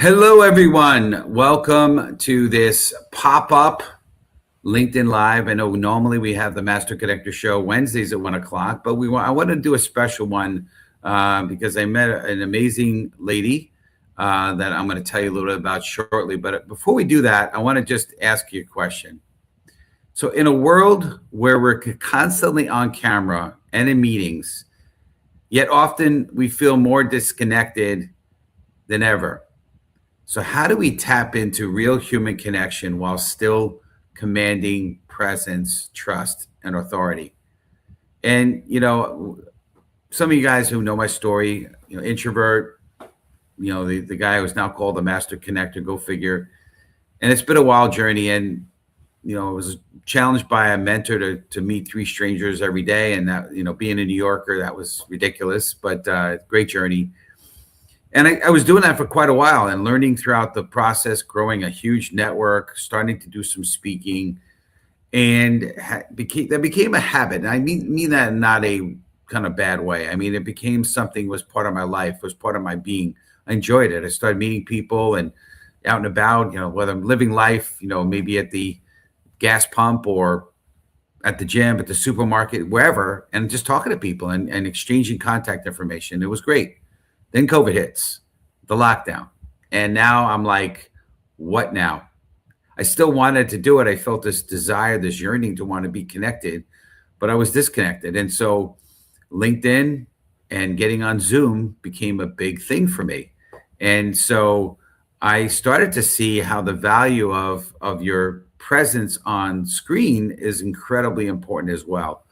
Hello, everyone. Welcome to this pop-up LinkedIn Live. I know normally we have the Master Connector show Wednesdays at 1 o'clock, but I want to do a special one because I met an amazing lady that I'm going to tell you a little bit about shortly. But before we do that, I want to just ask you a question. So, in a world where we're constantly on camera and in meetings, yet often we feel more disconnected than ever. So, how do we tap into real human connection while still commanding presence, trust, and authority? And, some of you guys who know my story, introvert, the guy who's now called the master connector, go figure. And it's been a wild journey. And, I was challenged by a mentor to meet three strangers every day. And that, being a New Yorker, that was ridiculous, but great journey. And I was doing that for quite a while and learning throughout the process, growing a huge network, starting to do some speaking, and that became a habit. And I mean that in not a kind of bad way. I mean, it became something, was part of my life, was part of my being. I enjoyed it. I started meeting people and out and about, whether I'm living life, maybe at the gas pump or at the gym, at the supermarket, wherever, and just talking to people and exchanging contact information. It was great. Then COVID hits, the lockdown. And now I'm like, what now? I still wanted to do it. I felt this desire, this yearning to want to be connected, but I was disconnected. And so LinkedIn and getting on Zoom became a big thing for me. And so I started to see how the value of your presence on screen is incredibly important as well.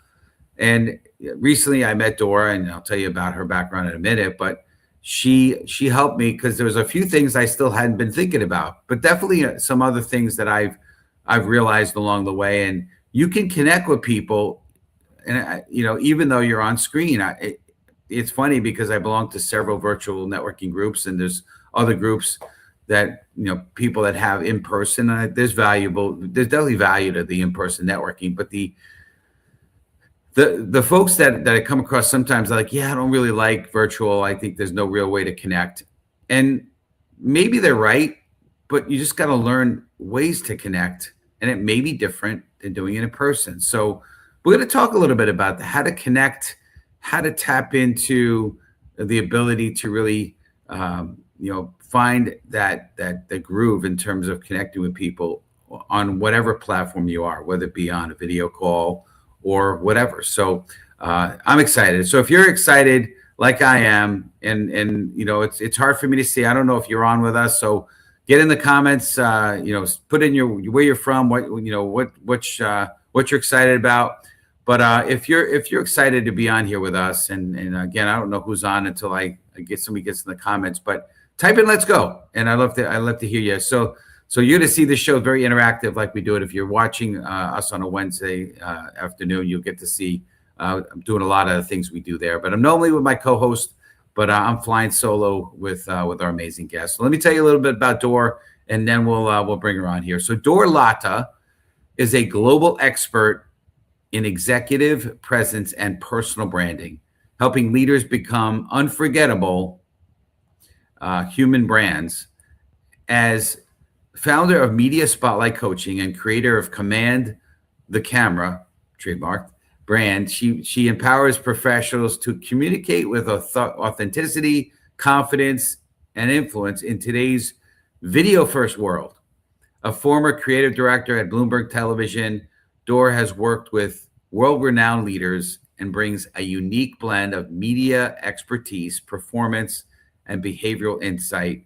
And recently I met Dora, and I'll tell you about her background in a minute, but she helped me because there was a few things I still hadn't been thinking about, but definitely some other things that I've realized along the way. And you can connect with people, and even though you're on screen, it's funny because I belong to several virtual networking groups, and there's other groups that people that have in person. There's definitely value to the in-person networking, but the folks that I come across sometimes are like, yeah, I don't really like virtual. I think there's no real way to connect. And maybe they're right, but you just got to learn ways to connect. And it may be different than doing it in person. So we're going to talk a little bit about how to connect, how to tap into the ability to really, find that groove in terms of connecting with people on whatever platform you are, whether it be on a video call or whatever. So I'm excited. So if you're excited like I am, and it's hard for me to see. I don't know if you're on with us. So get in the comments. Put in where you're from, what you're excited about. But if you're excited to be on here with us, and again, I don't know who's on until I get somebody gets in the comments. But type in "Let's go," and I love to hear you. So you're going to see this show very interactive like we do it. If you're watching us on a Wednesday afternoon, you'll get to see I'm doing a lot of the things we do there. But I'm normally with my co-host, but I'm flying solo with our amazing guest. So let me tell you a little bit about Dor, and then we'll bring her on here. So Dor Lata is a global expert in executive presence and personal branding, helping leaders become unforgettable human brands. As founder of Media Spotlight Coaching and creator of Command the Camera, trademarked brand, she empowers professionals to communicate with authenticity, confidence, and influence in today's video-first world. A former creative director at Bloomberg Television, Dor has worked with world-renowned leaders and brings a unique blend of media expertise, performance, and behavioral insight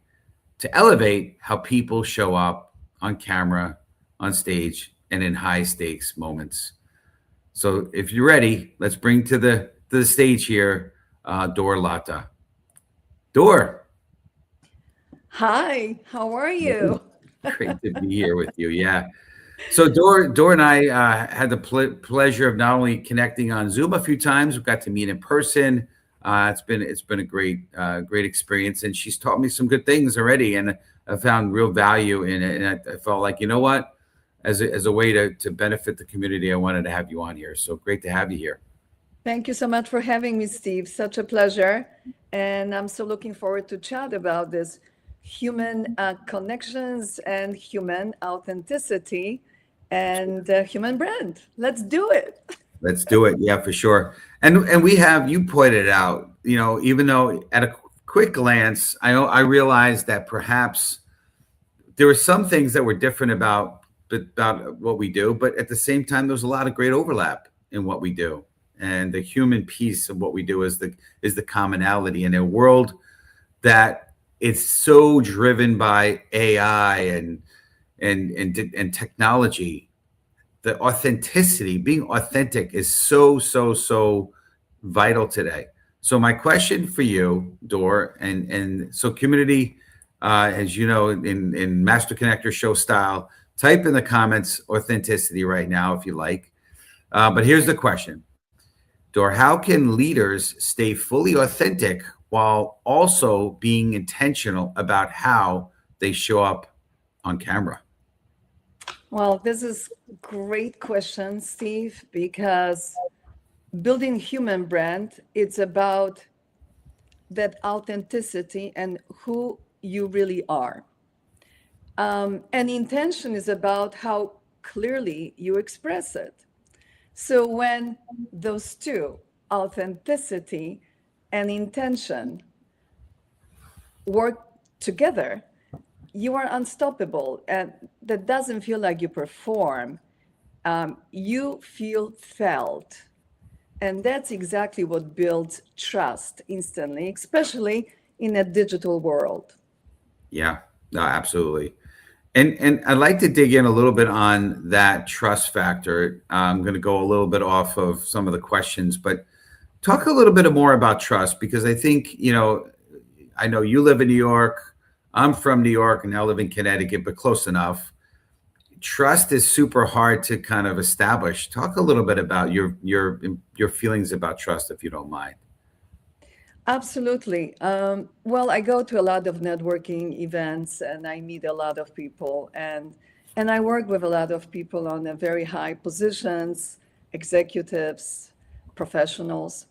to elevate how people show up on camera, on stage, and in high stakes moments. So if you're ready, let's bring to the stage here, Dor Lata. Dor. Hi, how are you? Great to be here with you. Yeah. So Dor and I had the pleasure of not only connecting on Zoom a few times, we got to meet in person. It's been a great experience, and she's taught me some good things already, and I found real value in it. And I felt like, you know what, as a way to benefit the community, I wanted to have you on here. So great to have you here. Thank you so much for having me, Steve. Such a pleasure. And I'm so looking forward to chat about this human connections and human authenticity and human brand. Let's do it. Let's do it. Yeah, for sure. And we have, you pointed out, even though at a quick glance, I realized that perhaps there were some things that were different about what we do, but at the same time, there's a lot of great overlap in what we do. And the human piece of what we do is the commonality in a world that it's so driven by AI and technology. The authenticity, being authentic, is so vital today. So my question for you, Dor, and so community, as you know, in Master Connector show style, type in the comments authenticity right now if you like. But here's the question, Dor: how can leaders stay fully authentic while also being intentional about how they show up on camera? Well, this is great question, Steve, because building human brand, it's about that authenticity and who you really are. And intention is about how clearly you express it. So when those two, authenticity and intention, work together, you are unstoppable. And that doesn't feel like you perform, you feel felt. And that's exactly what builds trust instantly, especially in a digital world. Yeah, no, absolutely. And I'd like to dig in a little bit on that trust factor. I'm going to go a little bit off of some of the questions, but talk a little bit more about trust, because I think, I know you live in New York. I'm from New York and now live in Connecticut, but close enough. Trust is super hard to kind of establish. Talk a little bit about your feelings about trust, if you don't mind. Absolutely. Well, I go to a lot of networking events and I meet a lot of people and I work with a lot of people on a very high positions, executives, professionals,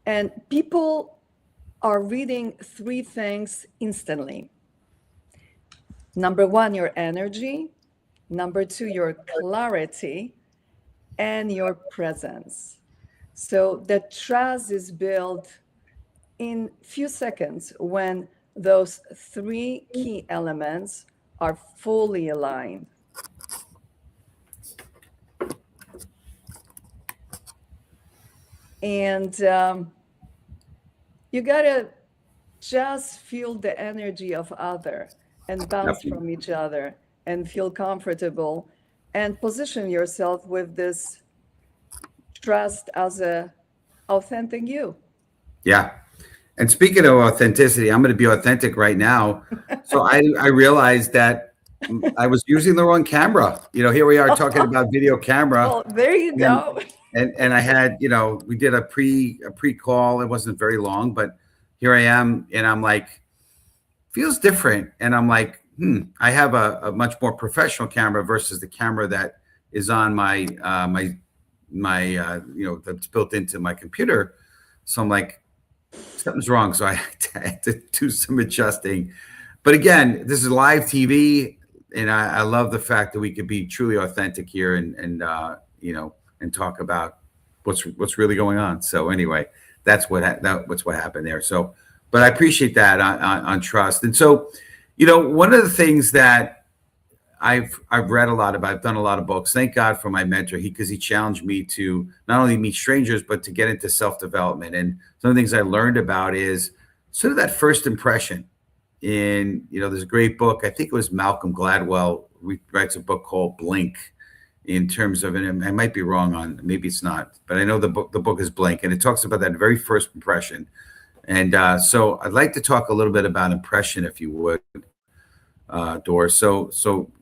and people are reading three things instantly. Number one, your energy. Number two, your clarity and your presence. So the trust is built in few seconds when those three key elements are fully aligned. And you gotta just feel the energy of other and bounce Definitely. from each other and feel comfortable and position yourself with this trust as a authentic you. Yeah. And speaking of authenticity, I'm going to be authentic right now. So I realized that I was using the wrong camera. Here we are talking about video camera, Well, there you and go. and I had, we did a pre call. It wasn't very long, but here I am, and I'm like, feels different, and I'm like, I have a much more professional camera versus the camera that is on my that's built into my computer. So I'm like, something's wrong. So I had to do some adjusting. But again, this is live TV, and I love the fact that we could be truly authentic here and talk about what's really going on. So anyway, that's what happened there. So, but I appreciate that on trust. And so, one of the things that I've read a lot about. I've done a lot of books. Thank God for my mentor, because he challenged me to not only meet strangers but to get into self development. And some of the things I learned about is sort of that first impression. There's a great book. I think it was Malcolm Gladwell writes a book called Blink. In terms of, and I might be wrong on, maybe it's not, but I know the book is Blink, and it talks about that very first impression. And so I'd like to talk a little bit about impression, if you would, Doris. So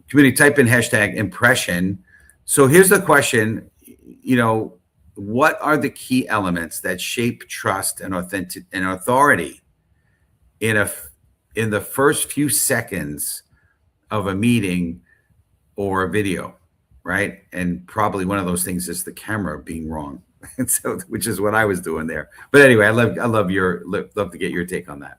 community, type in hashtag impression. So here's the question, what are the key elements that shape trust and authentic and authority in a in the first few seconds of a meeting or a video, right? And probably one of those things is the camera being wrong. And so, which is what I was doing there. But anyway, I love to get your take on that.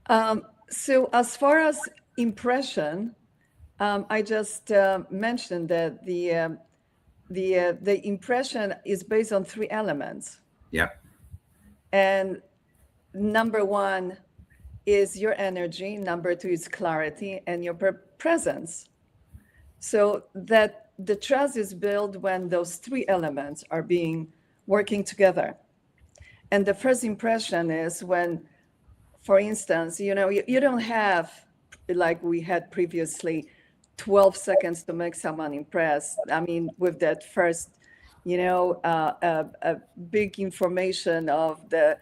So as far as impression, I just mentioned that the impression is based on three elements, Yeah. and number one is your energy, number two is clarity, and your presence. So that the trust is built when those three elements are being working together. And the first impression is when, for instance, you don't have, like we had previously, 12 seconds to make someone impressed. I mean, with that first, a big information of the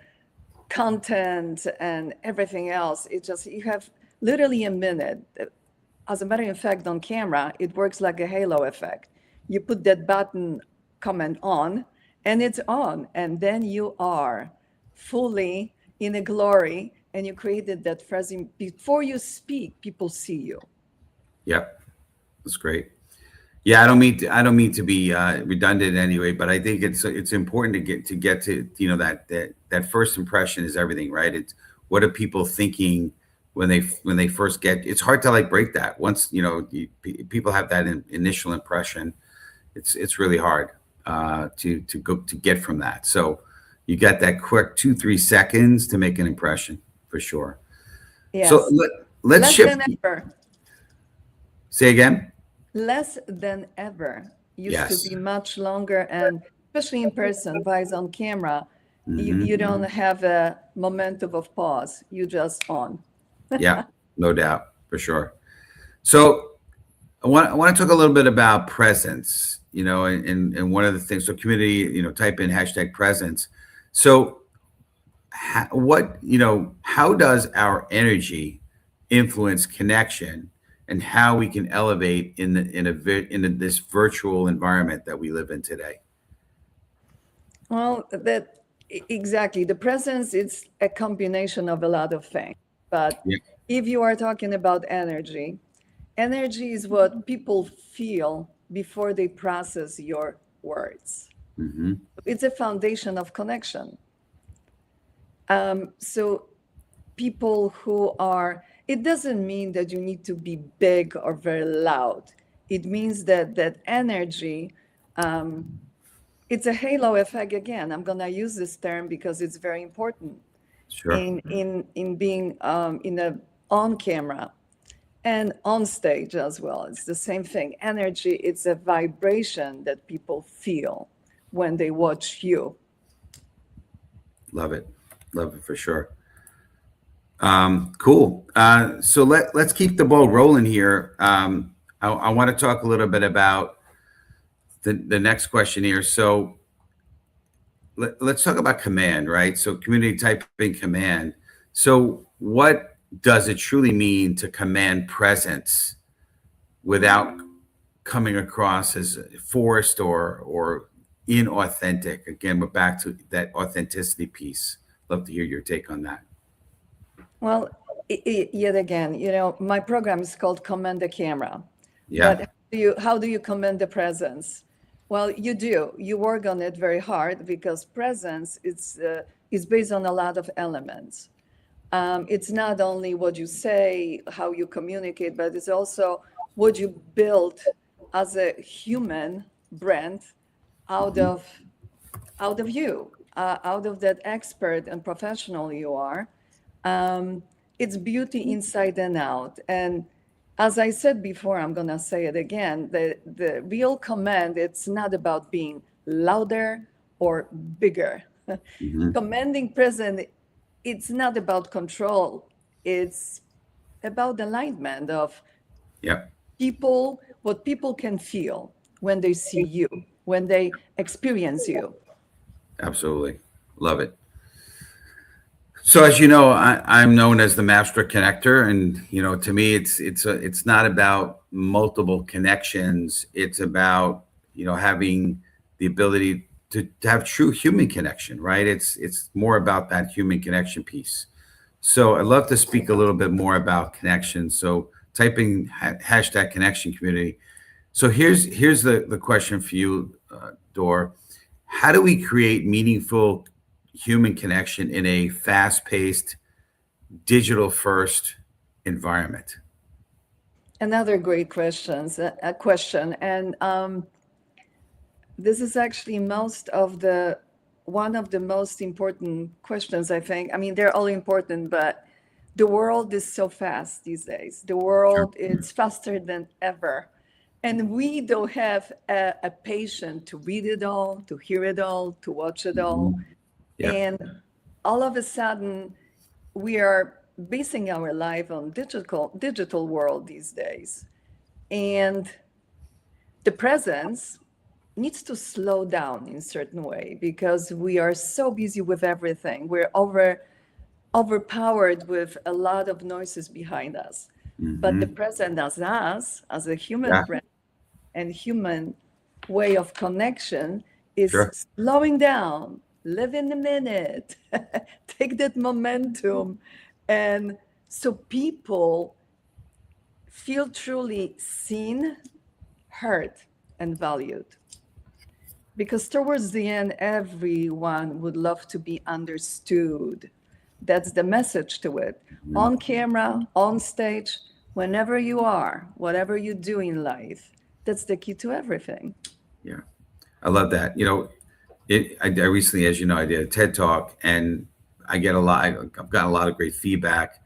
content and everything else. It just, you have literally a minute. As a matter of fact, on camera, it works like a halo effect. You put that button comment on, and it's on, and then you are fully in a glory, and you created that phrasing. Before you speak, people see you. Yep. That's great. Yeah, I don't mean to be redundant anyway, but I think it's important to get to that first impression is everything, right? It's what are people thinking when they first get. It's hard to like break that once people have that initial impression. It's really hard to get from that. So you got that quick 2-3 seconds to make an impression for sure. So Yes. let's Less shift. than ever. Say again. Less than ever. Used to Yes. be much longer, and especially in person, vice on camera, you don't Hmm. have a momentum of pause. You just on. Yeah, no doubt for sure. So I want to talk a little bit about presence, and one of the things, so community, type in hashtag presence. So how does our energy influence connection and how we can elevate in this virtual environment that we live in today? Well, exactly. The presence is a combination of a lot of things. But Yeah. if you are talking about energy, energy is what people feel before they process your words. Hmm. It's a foundation of connection. So people who are, it doesn't mean that you need to be big or very loud. It means that that energy, it's a halo effect again. I'm gonna use this term because it's very important Sure. in being in a on camera and on stage as well. It's the same thing. Energy, it's a vibration that people feel when they watch you. Love it. Love it for sure. Cool. So let's keep the ball rolling here. I want to talk a little bit about the next question here. So let's talk about command, right? So community typing command. So what does it truly mean to command presence without coming across as forced or inauthentic? Again, we're back to that authenticity piece. Love to hear your take on that. Well, yet again, my program is called Command the Camera. But Yeah. how do you command the presence? Well, you do. You work on it very hard because presence is based on a lot of elements. It's not only what you say, how you communicate, but it's also what you build as a human brand out Hmm. of out of you, out of that expert and professional you are. Um, it's beauty inside and out. And as I said before, I'm gonna say it again. The real command, it's not about being louder or bigger. Hmm. Commanding present, it's not about control. It's about alignment of Yep. people, what people can feel when they see you, when they experience you. Absolutely. Love it. So as you know, I'm known as the master connector, and to me, it's not about multiple connections. It's about having the ability to have true human connection, right? It's more about that human connection piece. So I'd love to speak a little bit more about connection. So typing hashtag connection community. So here's the question for you, Dor. How do we create meaningful human connection in a fast-paced, digital first environment? Another great a question. And this is actually one of the most important questions, I think. I mean, they're all important, but the world is so fast these days. The Sure. world is faster than ever. And we don't have a patience to read it all, to hear it all, to watch it all. Mhm. Yeah. And all of a sudden, we are basing our life on digital world these days. And the presence needs to slow down in certain way because we are so busy with everything. We're overpowered with a lot of noises behind us. But the Hmm. present as us, as a human Yeah. presence and human way of connection, is Sure. slowing down, live in the minute, take that momentum. And so people feel truly seen, heard, and valued. Because towards the end, everyone would love to be understood. That's the message to it. Mhm. On camera, on stage, whenever you are, whatever you do in life, that's the key to everything. Yeah. I love that. I recently, as you know, I did a TED talk, and I've gotten a lot of great feedback,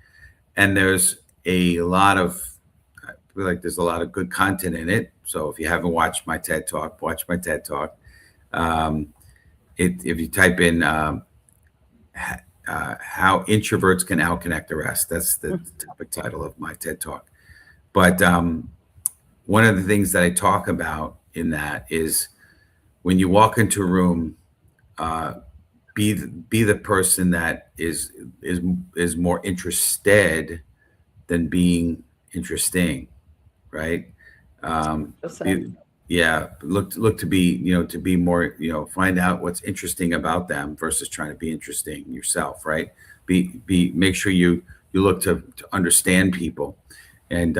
and there's a lot of, I feel like there's a lot of good content in it. So if you haven't watched my TED talk, watch my TED talk. Um, if you type in how introverts can outconnect the rest, that's the topic title of my TED talk. But one of the things that I talk about in that is when you walk into a room, uh, be the person that is more interested than being interesting, right? Percent. Be, yeah, look to be, to be more, find out what's interesting about them versus trying to be interesting yourself, right? Make sure you look to understand people, and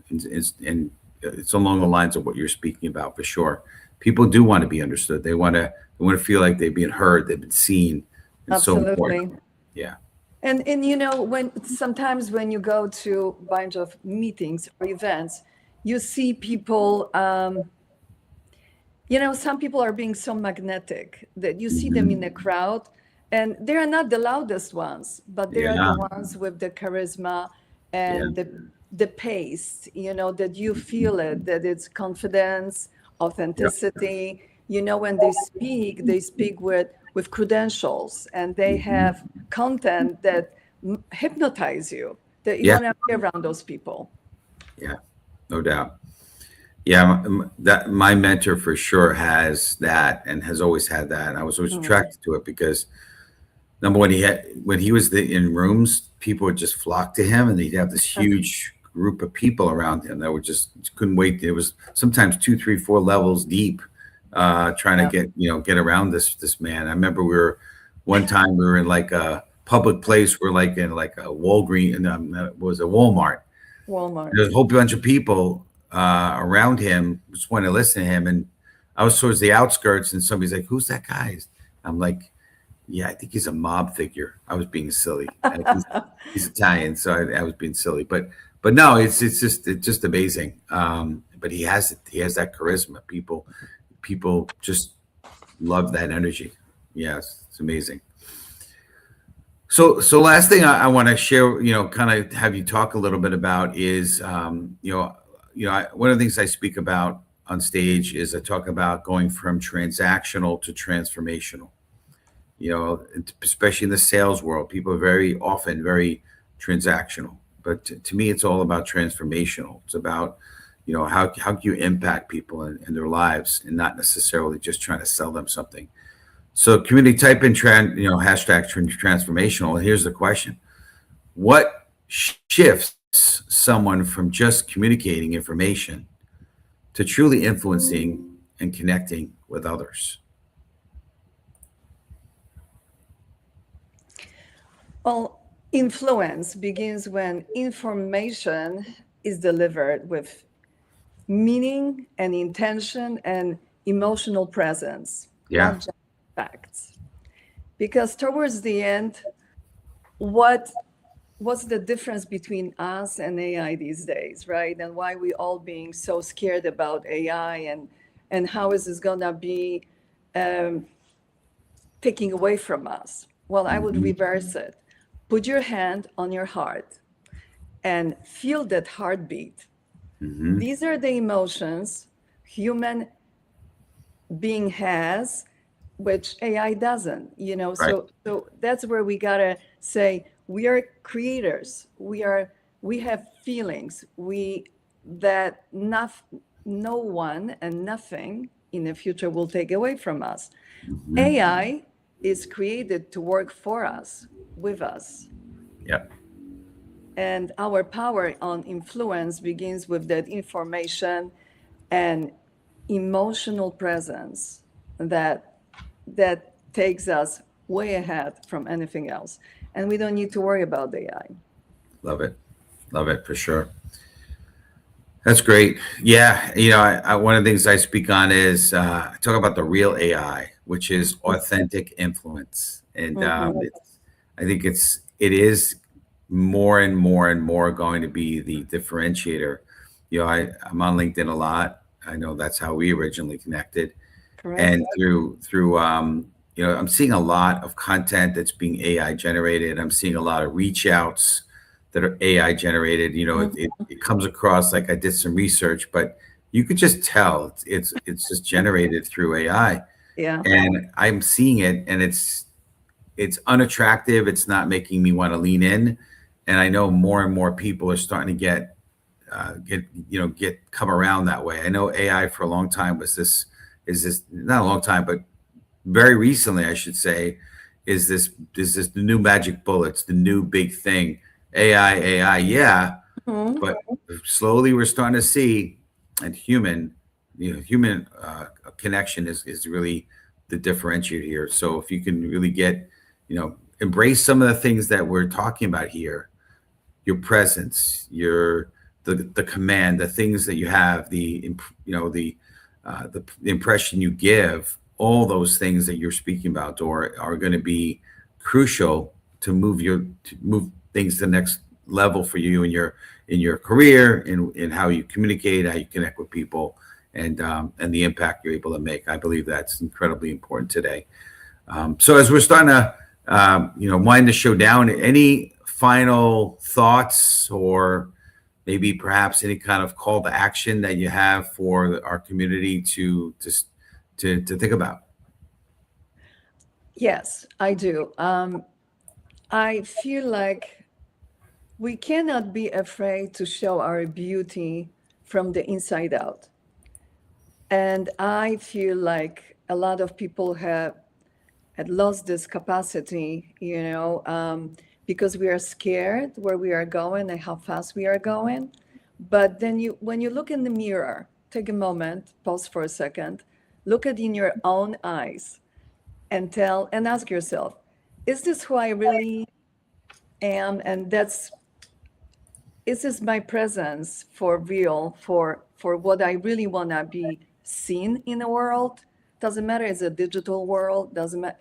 it's along the lines of what you're speaking about for sure. People do want to be understood. They want to feel like they've been heard, they've been seen. It's so important. Absolutely. Yeah. And when sometimes when you go to a bunch of meetings or events, you see people, some people are being so magnetic that you see them in Hmm. a crowd, and they are not the loudest ones, but they are the Yeah. ones with the charisma Yeah. and the pace, that you feel it, that it's confidence, Yeah. authenticity. When they speak with credentials, and they Hmm. have content that hypnotize you, that you Yeah. want to be around those people. Yeah. No doubt. Yeah, that my mentor for sure has that and has always had that. And I was always Mm. attracted to it because number one, when he was in rooms, people would just flock to him, and he'd have this huge group of people around him that would just couldn't wait. It was sometimes two, three, four levels deep, trying to Yeah. get around this man. I remember one time we were in like a public place. We're like in like a Walgreens, and it was a Walmart. There's Walmart. a whole bunch of people around him, just want to listen to him. And I was towards the outskirts, and somebody's like, "Who's that guy?" I'm like, "Yeah, I think he's a mob figure." I was being silly. He's Italian, so I was being silly. But no, it's just amazing. But he has that charisma. People just love that energy. Yes, it's amazing. So last thing I want to share, kind of have you talk a little bit about is, one of the things I speak about on stage is I talk about going from transactional to transformational. Especially in the sales world, people are very often very transactional, but to me, it's all about transformational. It's about, how can you impact people in their lives and not necessarily just trying to sell them something. So community type in hashtag transformational. And here's the question: what shifts someone from just communicating information to truly influencing and connecting with others? Well, influence begins when information is delivered with meaning and intention and emotional presence, Yeah. not just facts. Because towards the end, what what's the difference between us and AI these days, right? And why we all being so scared about AI, and how is this gonna be um, taking away from us? Well, I would Hmm. reverse it. Put your hand on your heart and feel that heartbeat. Hmm. These are the emotions human being has, which AI doesn't, Right. so that's where we gotta say we are creators. We have feelings. We that not no one and nothing in the future will take away from us. Hmm. AI is created to work for us, with us. Yep. And our power on influence begins with that information and emotional presence that that takes us way ahead from anything else. And we don't need to worry about AI. Love it. Love it for sure. That's great. Yeah, one of the things I speak on is I talk about the real AI, which is authentic influence, and Mhm. I think it is more and more and more going to be the differentiator. I'm on LinkedIn a lot. I know that's how we originally connected, and Correct. I'm seeing a lot of content that's being AI generated. I'm seeing a lot of reach outs that are AI generated. It comes across like I did some research, but you could just tell it's just generated through AI, Yeah. and I'm seeing it, and it's unattractive. It's not making me want to lean in, and I know more and more people are starting to get come around that way. I know AI for a long time was this is this not a long time, but very recently, I should say, is this the new magic bullets, the new big thing, AI, yeah, Mhm. but slowly we're starting to see, and human connection is really the differentiator here. So if you can really embrace some of the things that we're talking about here, your presence, the command, the things that you have, the impression you give, all those things that you're speaking about, or are going to be crucial to move things to the next level for you in your career, in how you communicate, how you connect with people, and the impact you're able to make. I believe that's incredibly important today. So as we're starting to, wind the show down, any final thoughts, or maybe perhaps any kind of call to action that you have for our community to think about? Yes, I do. I feel like we cannot be afraid to show our beauty from the inside out. And I feel like a lot of people have had lost this capacity, because we are scared where we are going and how fast we are going. But then when you look in the mirror, take a moment, pause for a second, look at in your own eyes and ask yourself, is this who I really am? And is this my presence for real, for what I really want to be seen in the world? Doesn't matter, it's a digital world, doesn't matter,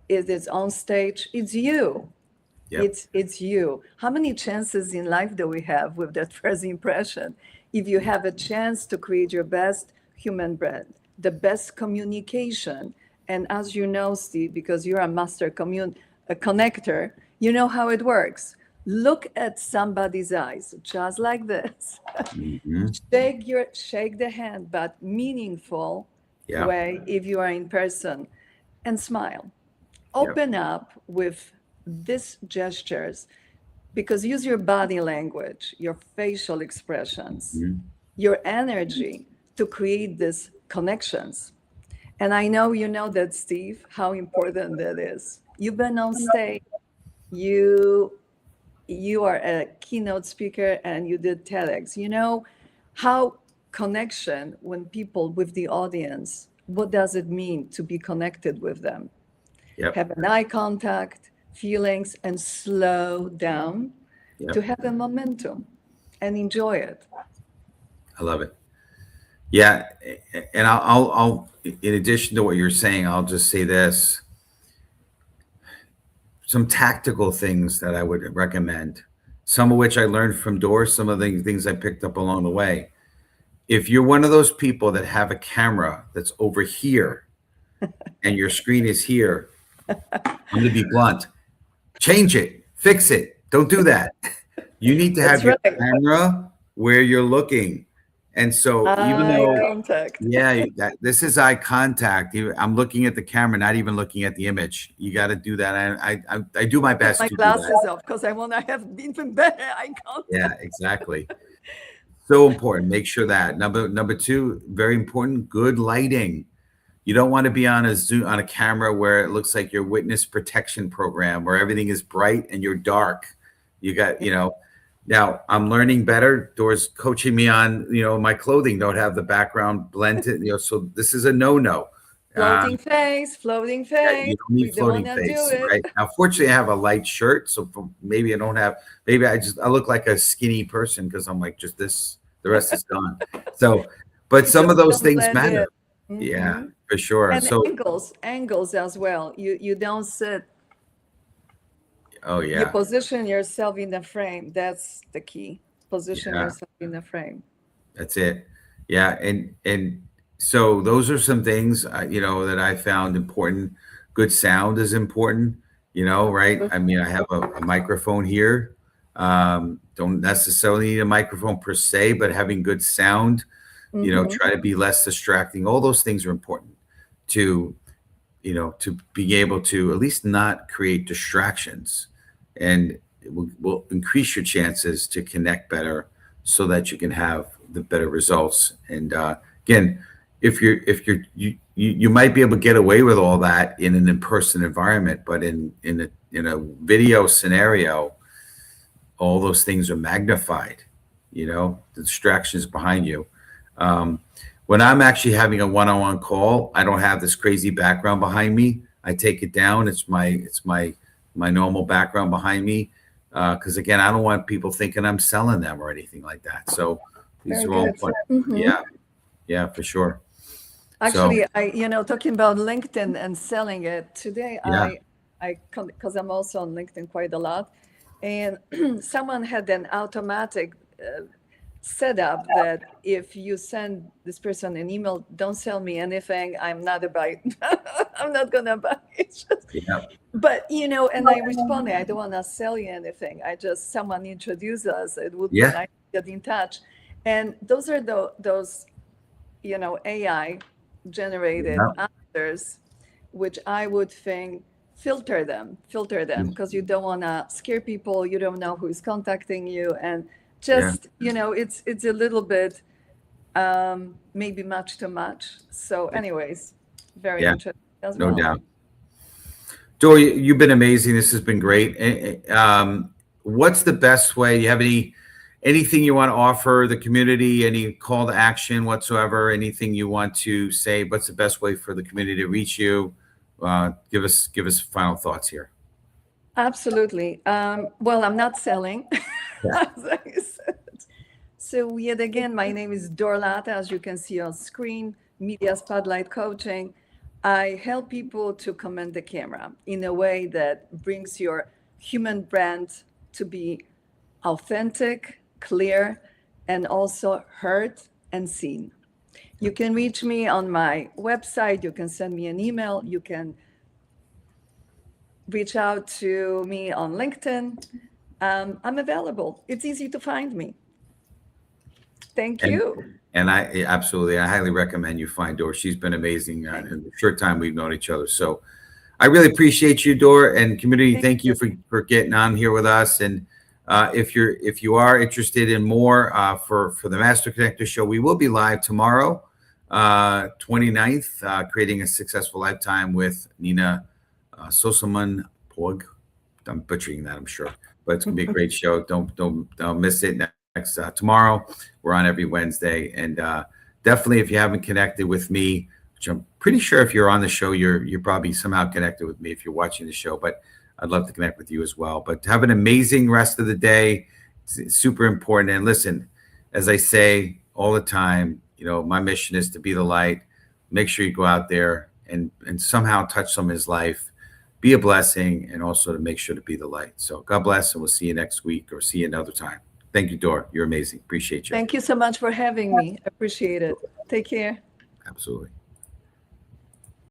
is it's on stage, it's you. Yep. It's you. How many chances in life do we have with that first impression? If you have a chance to create your best human brand, the best communication, and as you know, Steve, because you're a master a connector, you know how it works. Look at somebody's eyes, just like this. Hmm. Shake the hand, but meaningful Yeah. way if you are in person, and smile. Yep. Open up with these gestures, because use your body language, your facial expressions, Mhm. your energy to create these connections. And I know you know that, Steve, how important that is. You've been on stage, you you are a keynote speaker, and you did TEDx. You know how connection, when people with the audience, what does it mean to be connected with them? Yep. Have an eye contact, feelings, and slow down to Yep. have a momentum and enjoy it. I love it. Yeah, and I'll in addition to what you're saying, I'll just say this: some tactical things that I would recommend. some of which I learned from Doris, some of the things I picked up along the way. If you're one of those people that have a camera that's over here and your screen is here, I'm going to be blunt. Change it, fix it. Don't do that. You need to have That's your right. camera where you're looking. And so even Eye though, contact. yeah, this is eye contact. I'm looking at the camera, not even looking at the image. You got to do that. I do my Put best my to do that. glasses off because I want to have even better eye Yeah, contact. exactly. So important. Make sure that number two, very important, good lighting. You don't want to be on a Zoom on a camera where it looks like your witness protection program where everything is bright and you're dark. You got, now I'm learning better. Doris coaching me on, my clothing don't have the background blended, so this is a no-no. Um, Floating face, floating yeah, face. you don't We need don't want floating to do face, it. right? Now, fortunately, I have a light shirt, so maybe I don't have. Maybe I look like a skinny person because I'm like just this. The rest is gone. So, but You some of just those don't things blend matter. in. Yeah, Hmm. for sure. And So, angles as well. You don't sit. oh You yeah, position yourself in the frame. That's the key. Position yeah. yourself in the frame. That's it. Yeah, and so those are some things that I found important. Good sound is important, right? I mean, I have a microphone here. Don't necessarily need a microphone per se, but having good sound, Hmm. try to be less distracting. All those things are important to to be able to at least not create distractions, and will increase your chances to connect better so that you can have the better results. And again, if you might be able to get away with all that in an in-person environment, but in a video scenario, all those things are magnified. The distractions behind you. Um, when I'm actually having a one-on-one call, I don't have this crazy background behind me. I take it down. It's my normal background behind me because again, I don't want people thinking I'm selling them or anything like that. So these Very are all good. important. Hmm. Yeah, yeah, for sure. So Actually, talking about LinkedIn and selling it today, yeah, because I'm also on LinkedIn quite a lot, and someone had an automatic setup that if you send this person an email, don't sell me anything. I'm not a buy. I'm not gonna buy it. yeah, But and I responded, I don't want to sell you anything. I just someone introduced us. It would be yeah, nice to get in touch, and those are those AI generated yeah, answers, which I would think filter them, because you don't want to scare people. You don't know who is contacting you, and yeah, just it's a little bit maybe much too much. So, anyways, very yeah, interesting as no well. doubt. Joy, you've been amazing. This has been great. What's the best way? Do you have anything you want to offer the community? Any call to action whatsoever? Anything you want to say? What's the best way for the community to reach you? Give us final thoughts here. Absolutely. Well, I'm not selling, Yeah. as I said. So yet again, my name is Lata, as you can see on screen, Media Spotlight Coaching. I help people to command the camera in a way that brings your human brand to be authentic, clear, and also heard and seen. You can reach me on my website. You can send me an email. You can reach out to me on LinkedIn. I'm available. It's easy to find me. Thank And you. and I highly recommend you find Dor. She's been amazing Thank, in the short time we've known each other. So I really appreciate you, Dor, and community. thank Thank you you. for getting on here with us. And if you are interested in more for the Master Connector Show, we will be live tomorrow, 29th, creating a successful lifetime with Nina Sosaman Pog. I'm butchering that, I'm sure, but it's gonna be a great show. Don't miss it. Next tomorrow, we're on every Wednesday, and definitely if you haven't connected with me, which I'm pretty sure if you're on the show, you're probably somehow connected with me if you're watching the show. But I'd love to connect with you as well. But have an amazing rest of the day. It's super important. And listen, as I say all the time, my mission is to be the light. Make sure you go out there and somehow touch someone's life. be a blessing, and also to make sure to be the light. So God bless, and we'll see you next week or see you another time. Thank you, Dora. You're amazing. Appreciate you. Thank you so much for having me. Appreciate it. Take care. Absolutely.